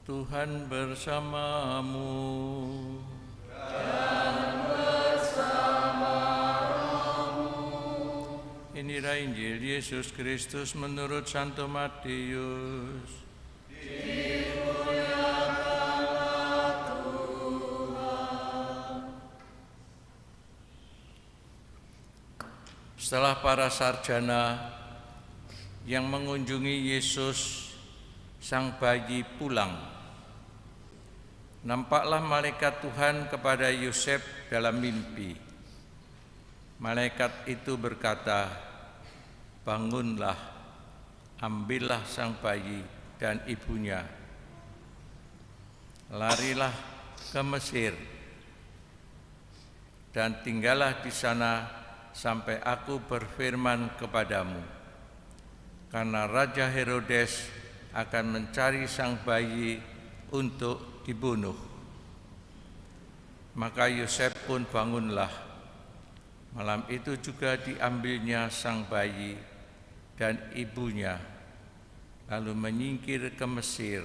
Tuhan bersamamu. Inilah Injil Yesus Kristus menurut Santo Matius. Setelah para sarjana yang mengunjungi Yesus sang bayi pulang, nampaklah malaikat Tuhan kepada Yosef dalam mimpi. Malaikat itu berkata, "Bangunlah, ambillah sang bayi dan ibunya, larilah ke Mesir, dan tinggallah di sana sampai aku berfirman kepadamu, karena Raja Herodes akan mencari sang bayi untuk dibunuh." Maka Yosef pun bangunlah. Malam itu juga diambilnya sang bayi dan ibunya, lalu menyingkir ke Mesir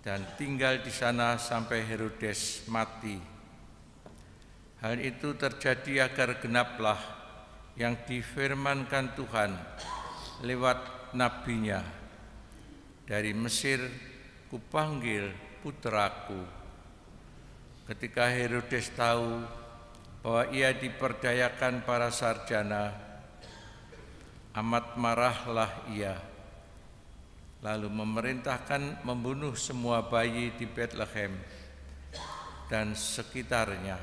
dan tinggal di sana sampai Herodes mati. Hal itu terjadi agar genaplah yang difirmankan Tuhan lewat nabinya, "Dari Mesir kupanggil putraku." Ketika Herodes tahu bahwa ia diperdayakan para sarjana, amat marahlah ia, lalu memerintahkan membunuh semua bayi di Betlehem dan sekitarnya,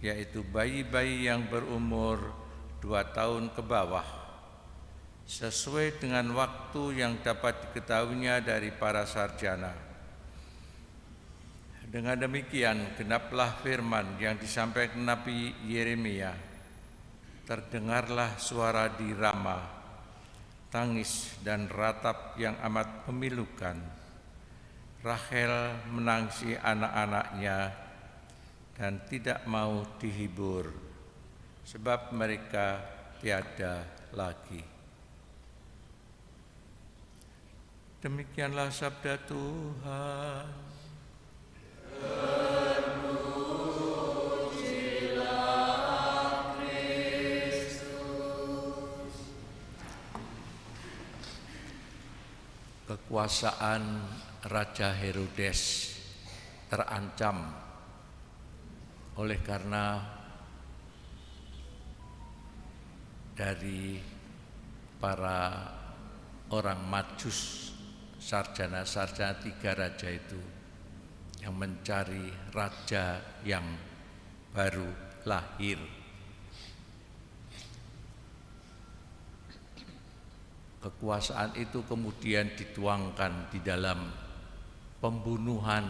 yaitu bayi-bayi yang berumur 2 tahun ke bawah, sesuai dengan waktu yang dapat diketahuinya dari para sarjana. Dengan demikian genaplah firman yang disampaikan Nabi Yeremia, "Terdengarlah suara di Rama, tangis dan ratap yang amat memilukan. Rahel menangisi anak-anaknya dan tidak mau dihibur, sebab mereka tiada lagi." Demikianlah sabda Tuhan. Kekuasaan Raja Herodes terancam oleh karena dari para orang Majus, sarjana-sarjana 3 raja itu yang mencari raja yang baru lahir. Kekuasaan itu kemudian dituangkan di dalam pembunuhan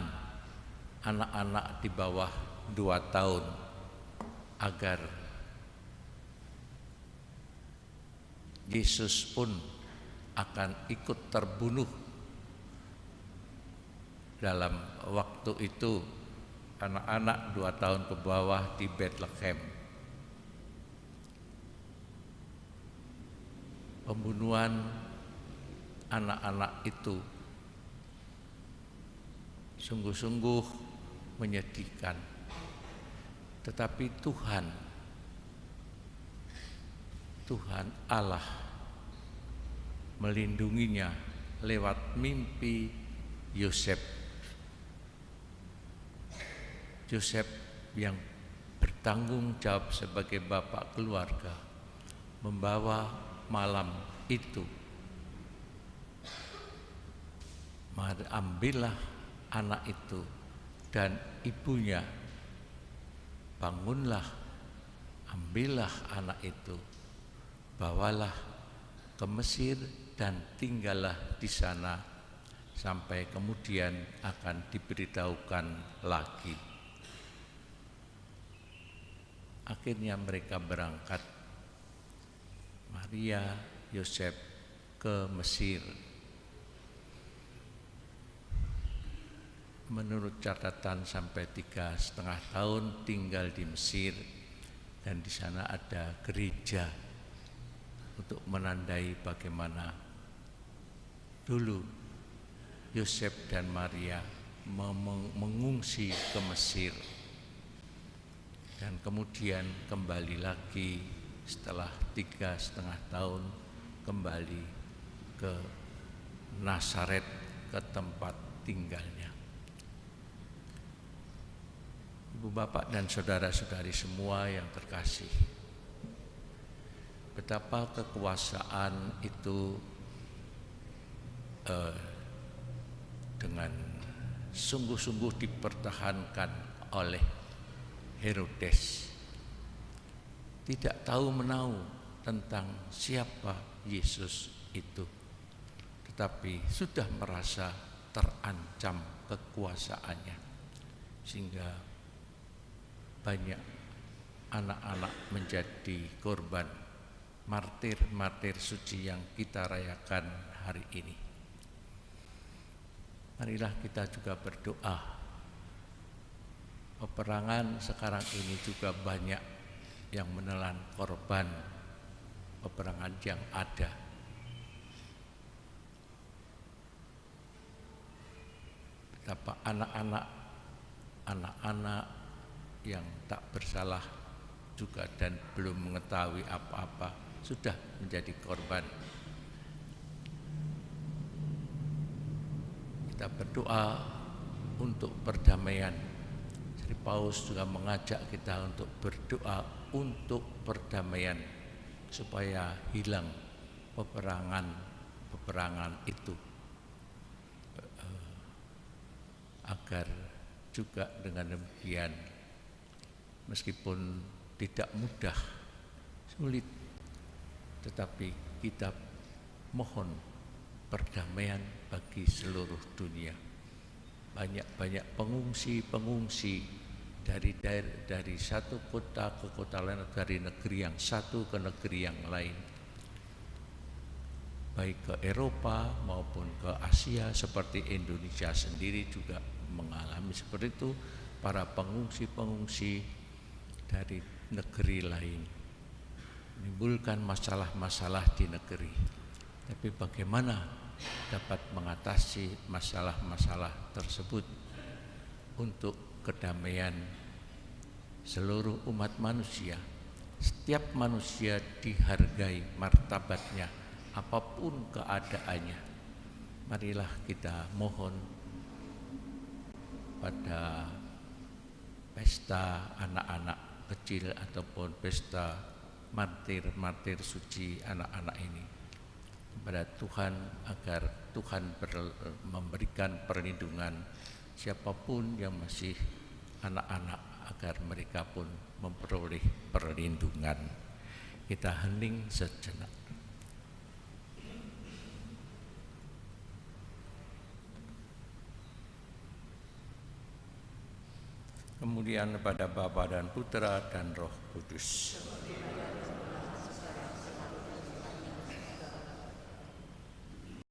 anak-anak di bawah 2 tahun agar Yesus pun akan ikut terbunuh dalam waktu itu, anak-anak 2 tahun ke bawah di Betlehem. Pembunuhan anak-anak itu sungguh-sungguh menyedihkan, tetapi Tuhan Allah melindunginya lewat mimpi Yosef yang bertanggung jawab sebagai bapak keluarga, membawa malam itu, ambillah anak itu dan ibunya, bangunlah, ambillah anak itu, bawalah ke Mesir dan tinggallah di sana sampai kemudian akan diberitahukan lagi. Akhirnya mereka berangkat, Maria, Yosef, ke Mesir. Menurut catatan sampai 3,5 tahun tinggal di Mesir, dan di sana ada gereja untuk menandai bagaimana dulu Yosef dan Maria mengungsi ke Mesir dan kemudian kembali lagi setelah 3,5 tahun kembali ke Nazaret, ke tempat tinggalnya. Ibu bapak dan saudara-saudari semua yang terkasih, betapa kekuasaan itu dengan sungguh-sungguh dipertahankan oleh Herodes. Tidak tahu menahu tentang siapa Yesus itu, tetapi sudah merasa terancam kekuasaannya, sehingga banyak anak-anak menjadi korban martir suci yang kita rayakan hari ini. Marilah kita juga berdoa. Peperangan sekarang ini juga banyak yang menelan korban peperangan yang ada. Betapa anak-anak yang tak bersalah juga dan belum mengetahui apa-apa sudah menjadi korban. Kita berdoa untuk perdamaian. Jadi Paulus juga mengajak kita untuk berdoa untuk perdamaian supaya hilang peperangan itu, agar juga dengan demikian meskipun tidak mudah, sulit, tetapi kita mohon perdamaian bagi seluruh dunia. Banyak pengungsi dari satu kota ke kota lain, dari negeri yang satu ke negeri yang lain, baik ke Eropa maupun ke Asia. Seperti Indonesia sendiri juga mengalami seperti itu, para pengungsi dari negeri lain menimbulkan masalah-masalah di negeri. Tapi bagaimana dapat mengatasi masalah-masalah tersebut untuk kedamaian seluruh umat manusia? Setiap manusia dihargai martabatnya, apapun keadaannya. Marilah kita mohon pada pesta anak-anak kecil ataupun pesta martir suci anak-anak ini kepada Tuhan, agar Tuhan memberikan perlindungan siapapun yang masih anak-anak, agar mereka pun memperoleh perlindungan. Kita hening sejenak. Kemudian kepada Bapa dan Putra dan Roh Kudus.